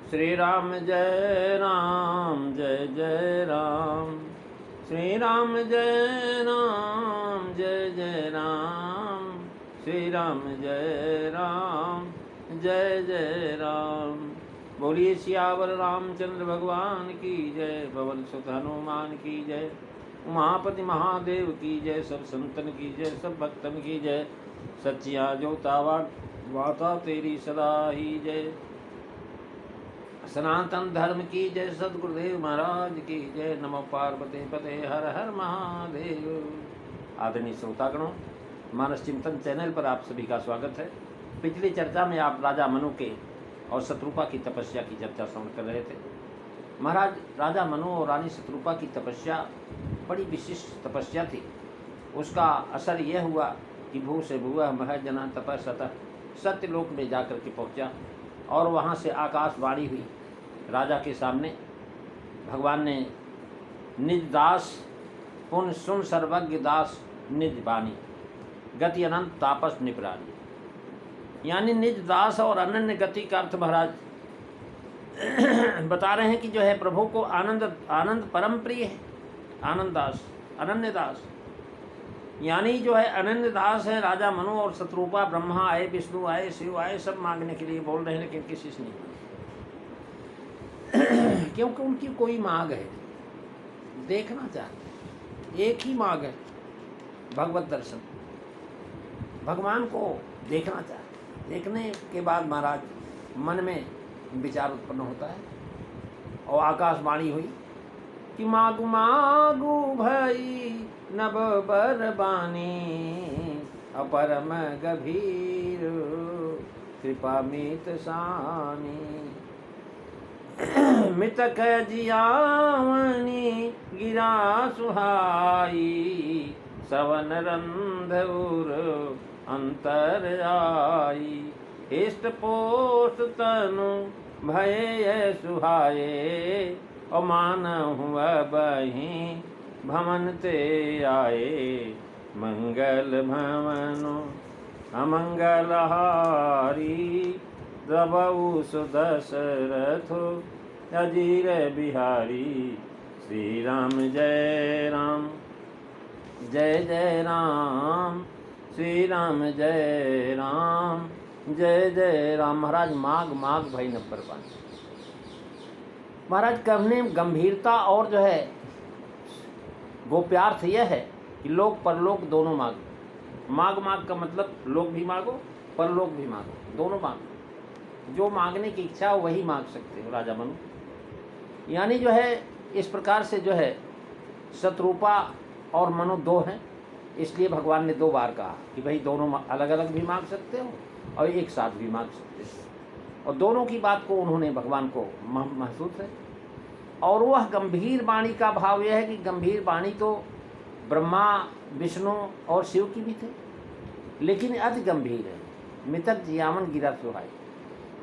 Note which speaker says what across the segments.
Speaker 1: श्री राम जय राम जय जय राम। श्री राम जय राम जय जय राम। श्री राम जय राम जय जय राम। बोलिए सियावर रामचंद्र भगवान की जय। पवन सुत हनुमान की जय। उमापति महादेव की जय। सब संतन की जय, सब भक्तन की जय। सच्चिया जोता वाता तेरी सदा ही जय। सनातन धर्म की जय। सदगुरुदेव महाराज की जय। नमो पार्वती पते हर हर महादेव। आदरणीय श्रोतागणों, मानस चिंतन चैनल पर आप सभी का स्वागत है। पिछली चर्चा में आप राजा मनु के और शत्रुपा की तपस्या की चर्चा श्रवण कर रहे थे। महाराज राजा मनु और रानी शत्रुपा की तपस्या बड़ी विशिष्ट तपस्या थी। उसका असर यह हुआ कि भू से भुआ मह जना तपस्या सत्यलोक में जाकर के पहुँचा और वहाँ से आकाशवाणी हुई राजा के सामने। भगवान ने निज दास पुन सुन सर्वज्ञ दास निज बानी गति अनंत तापस निपरानी। यानी निज दास और अनन्य गति का अर्थ महाराज बता रहे हैं कि जो है प्रभु को आनंद परम प्रिय है। आनंद दास, अनन्य दास, यानी जो है अनन्य दास है राजा मनु। और शत्रुपा ब्रह्मा आए, विष्णु आए, शिव आए, सब मांगने के लिए बोल रहे हैं, लेकिन किसी से नहीं क्योंकि उनकी कोई मांग है, देखना चाहते, एक ही मांग है, भगवत दर्शन, भगवान को देखना चाहते। देखने के बाद महाराज मन में विचार उत्पन्न होता है और आकाशवाणी हुई कि मागु मागु भई नभ बरबानी अपरम गभीर कृपा मीत सानी। मितक जियावनी गिरा सुहाई सवन रंधुर अंतर आई। इष्ट पोष्ट तनु भय सुहाए और मान हुआ बही भवन ते आए। मंगल भवनो अमंगल हारी द्रवऊ सुदशरथो अजीर बिहारी। श्री राम जय राम जय जय राम। श्री राम जय राम जय जय राम। महाराज माघ माघ भाई नंबर 5 महाराज करने गंभीरता और जो है गोप्यार्थ यह है कि लोक परलोक दोनों मांगो। माघ माघ का मतलब लोक भी मांगो, परलोक भी मांगो, दोनों मांगो। जो मांगने की इच्छा हो वही मांग सकते हो राजा मनु। यानी जो है इस प्रकार से जो है शत्रुपा और मनु दो हैं, इसलिए भगवान ने 2 बार कहा कि भाई दोनों अलग अलग भी मांग सकते हो और एक साथ भी मांग सकते हो। और दोनों की बात को उन्होंने भगवान को महसूस है। और वह गंभीर वाणी का भाव यह है कि गंभीर वाणी तो ब्रह्मा विष्णु और शिव की भी थी, लेकिन अति गंभीर है। मितक जियावन गिरा सुहाई,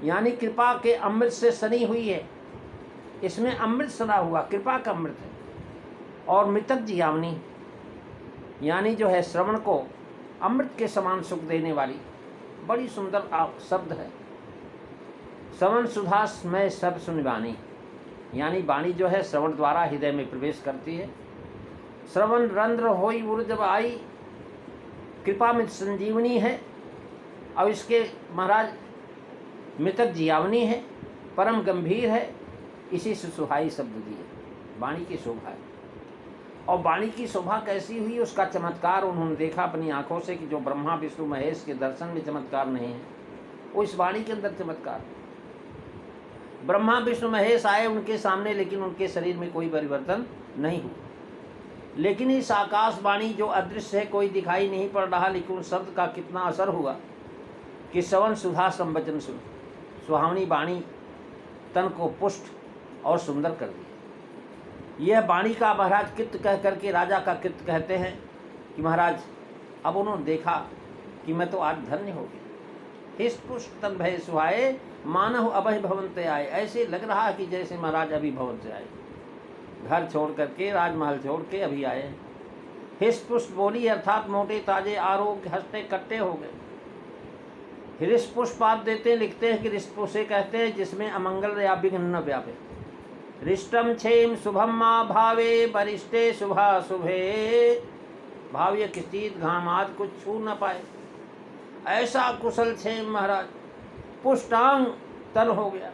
Speaker 1: यानी कृपा के अमृत से सनी हुई है। इसमें अमृत सना हुआ, कृपा का अमृत है। और मितक जियावनी यानी जो है श्रवण को अमृत के समान सुख देने वाली बड़ी सुंदर शब्द है। श्रवण सुधा में सब सुनिवानी, यानी वाणी जो है श्रवण द्वारा हृदय में प्रवेश करती है। श्रवण रंध्र होई ऊर्जव आई, कृपा में संजीवनी है। और इसके महाराज मृतक जियावनी है, परम गंभीर है, इसी से सुहाई शब्द दिए। वाणी की शोभा है। और वाणी की शोभा कैसी हुई उसका चमत्कार उन्होंने देखा अपनी आंखों से कि जो ब्रह्मा विष्णु महेश के दर्शन में चमत्कार नहीं है, वो इस वाणी के अंदर चमत्कार। ब्रह्मा विष्णु महेश आए उनके सामने, लेकिन उनके शरीर में कोई परिवर्तन नहीं हुआ। लेकिन इस आकाशवाणी जो अदृश्य है, कोई दिखाई नहीं पड़ रहा, लेकिन उस शब्द का कितना असर हुआ कि श्रवण सुधा संवचन सुन, सुहावनी वाणी तन को पुष्ट और सुंदर कर दिया। यह वाणी का महाराज कृत्य कह करके राजा का कृत्य कहते हैं कि महाराज अब उन्होंने देखा कि मैं तो आज धन्य हो गया। हिष्ट पुष्ट तन भय सुहाए मानव अभय भवन ते आए। ऐसे लग रहा है कि जैसे महाराज अभी भवन से आए, घर छोड़ करके, राजमहल छोड़ के अभी आए। हिष्ट पुष्ट बोली अर्थात मोटे ताजे आरोग्य हंसते कट्टे हो गए। हृष्ट पुष्पात देते हैं, लिखते हैं कि हृष्ट उसे कहते हैं जिसमें अमंगल या विघ्न न व्यापे। हृष्टम क्षेम शुभम माँ भावे, वरिष्ठे शुभा शुभे, भाव्य किसीत घामाद कुछ छू न पाए। ऐसा कुशल क्षेम महाराज, पुष्टांग तन हो गया।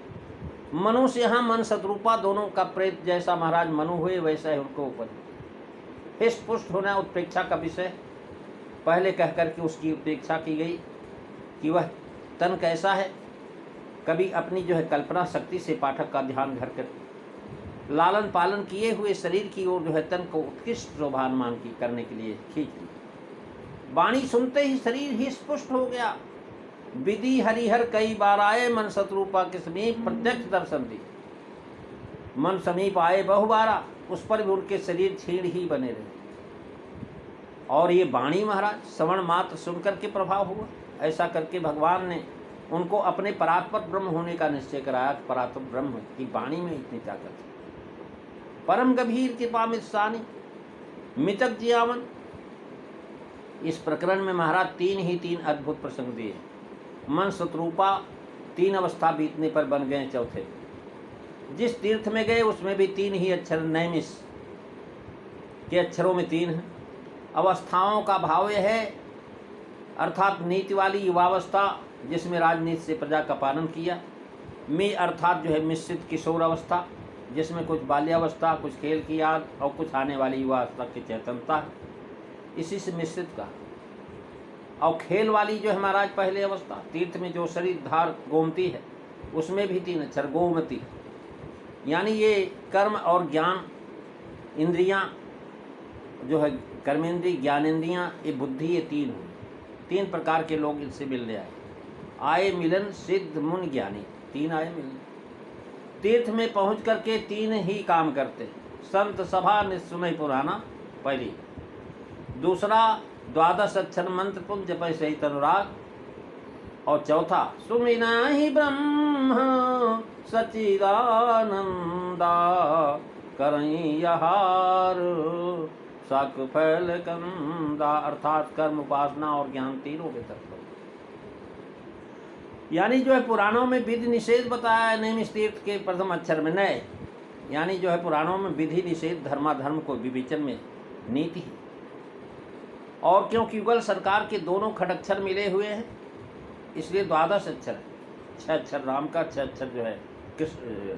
Speaker 1: मनुष्य यहाँ मन शत्रुपा दोनों का प्रेत जैसा महाराज मनु हुए, वैसा ही उनको ऊपर। हृष्ट पुष्ट होना उत्प्रेक्षा का विषय पहले कह करके उसकी उपेक्षा की गई कि वह तन कैसा है। कभी अपनी जो है कल्पना शक्ति से पाठक का ध्यान घर कर लालन पालन किए हुए शरीर की ओर जो है तन को उत्कृष्ट शोभानमान की करने के लिए खींच ली। वाणी सुनते ही शरीर ही स्पुष्ट हो गया। विधि हरिहर कई बार आए, मन शत्रुपा के समीप प्रत्यक्ष दर्शन दी। मन समीप आए बहुबारा, उस पर भी उनके शरीर क्षीण ही बने रहे। और ये वाणी महाराज श्रवण मात्र सुनकर के प्रभाव हुआ। ऐसा करके भगवान ने उनको अपने परात्पर ब्रह्म होने का निश्चय कराया। परात्पर ब्रह्म की वाणी में इतनी ताकत है। परम गंभीर कृपा मित्सानी मितक जियावन। इस प्रकरण में महाराज तीन अद्भुत प्रसंग दिए। मन शत्रुपा 3 अवस्था बीतने पर बन गए चौथे। जिस तीर्थ में गए उसमें भी 3 ही अक्षर, नैमिष के अक्षरों में 3 हैं। अवस्थाओं का भाव यह है, अर्थात नीति वाली युवावस्था जिसमें राजनीति से प्रजा का पालन किया। मी अर्थात जो है मिश्रित किशोर अवस्था, जिसमें कुछ बाल्यावस्था, कुछ खेल की याद और कुछ आने वाली युवावस्था की चेतनता, इसी से मिश्रित का। और खेल वाली जो है महाराज पहले अवस्था, तीर्थ में जो शरीर धार गोमती है उसमें भी 3 अक्षर, गोमती। यानी ये कर्म और ज्ञान इंद्रियां जो है, कर्मेंद्रिय ज्ञानेंद्रियां, ये बुद्धि, ये 3 हुई। 3 प्रकार के लोग इनसे मिलने आए मिलन सिद्ध मुन ज्ञानी, 3 आए मिलने। तीर्थ में पहुंच करके 3 ही काम करते। संत सभा निस्सुनय पुराना पहली, दूसरा 12 अक्षर मंत्र पुंज जपय सहित अनुराग, और चौथा सुमिना ही ब्रह्म सच्चिदानंदा करई यहार सक फैल कंदा, अर्थात कर्म उपासना और ज्ञान तीनों के तत्व। यानी जो है पुराणों में विधि निषेध बताया है नैमिष तीर्थ के प्रथम अक्षर में नए। यानी जो है पुराणों में विधि निषेध धर्माधर्म को विवेचन में नीति है। और क्योंकि युगल सरकार के दोनों खड़अक्षर मिले हुए हैं इसलिए 12 अक्षर है। 6 अक्षर राम का, 6 अक्षर जो है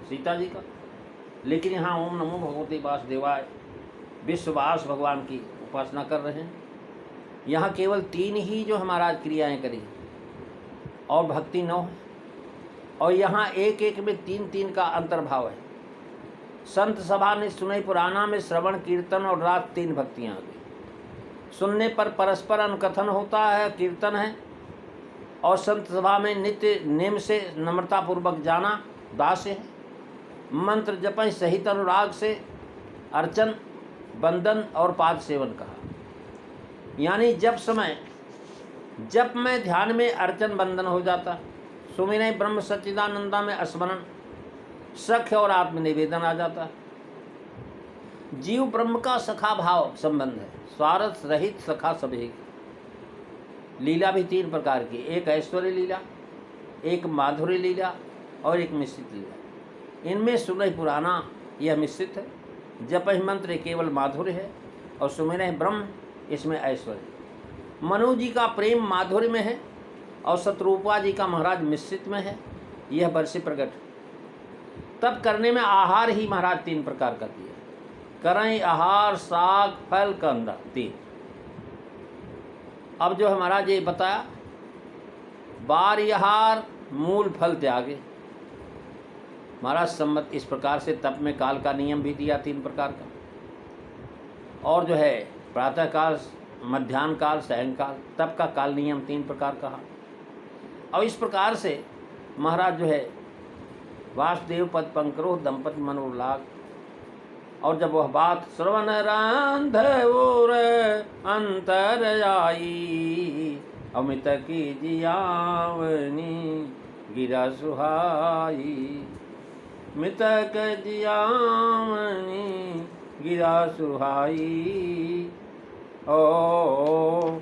Speaker 1: सीता जी का। लेकिन यहाँ ओम नमो भगवते वासुदेवाय विश्ववास भगवान की उपासना कर रहे हैं। यहाँ केवल 3 ही जो हमारा क्रियाएं करी और भक्ति 9 है। और यहाँ एक एक में 3 का अंतर्भाव है। संत सभा ने सुनई पुराना में श्रवण कीर्तन और रात 3 भक्तियाँ आ गई। सुनने पर परस्पर अनुकथन होता है, कीर्तन है। और संत सभा में नित्य नेम से नम्रतापूर्वक जाना दास्य है। मंत्र जपय सहित अनुराग से अर्चन, बंदन और पाद सेवन कहा। यानी जब मैं ध्यान में अर्चन बंदन हो जाता, सुमिरय ब्रह्म सच्चिदानंदा में स्मरण, सख्य और आत्मनिवेदन आ जाता। जीव ब्रह्म का सखा भाव संबंध है, स्वार्थ रहित सखा सभी। लीला भी 3 प्रकार की, एक ऐश्वर्य लीला, एक माधुर्य लीला और एक मिश्रित लीला। इनमें सुनई पुराना यह मिश्रित है, जपहि मंत्र केवल माधुर्य है और सुमिरय ब्रह्म इसमें ऐश्वर्य। मनु जी का प्रेम माधुर्य में है और शत्रुपा जी का महाराज मिश्रित में है। यह वर्षे प्रकट। तब करने में आहार ही महाराज 3 प्रकार का दिया। करें आहार, साग, फल, कंदा 3। अब जो हमारा ये बताया बार आहार, मूल फल त्यागे। महाराज सम्मत इस प्रकार से तप में काल का नियम भी दिया 3 प्रकार का। और जो है प्रातःकाल, मध्याह्न काल, सायंकाल, तप का काल नियम 3 प्रकार कहा। और इस प्रकार से महाराज जो है वासुदेव पद पंकरो दंपति मनोलाग। और जब वह बात श्रवण रांधोर अंतर आई, अमित की जियावनी गिरा सुहाई, मितक जियावनी गिरा सुहाई। ओ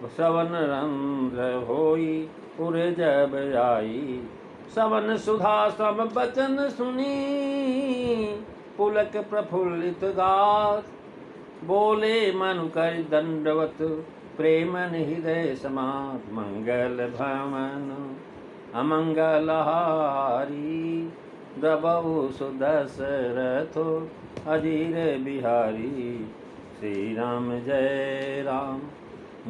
Speaker 1: श्रवण रंध्र होई उर जब आई। सवन सुधा सब बचन सुनी, पुलक प्रफुल्लित गात। बोले मनु कर दंडवत, प्रेमन हृदय समात। मंगल भवन अमंगल हारी, द्रबहु सुदशरथो अजीर बिहारी। श्री राम जय राम,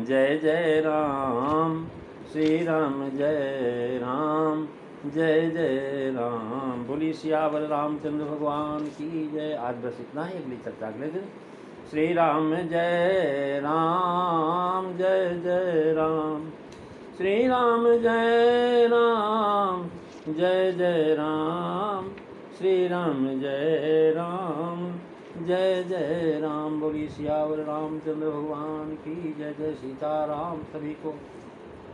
Speaker 1: जय जय राम। श्री राम जय राम, जय जय राम। बोलिए सियावर रामचंद्र भगवान की जय। आज बस इतना ही, अगली चर्चा अगले दिन। श्री राम जय राम, जय जय राम। श्री राम जय राम, जय जय राम। श्री राम जय राम, जय जय राम। बोली सियावर रामचंद्र भगवान की जय। जय सीताराम। सभी को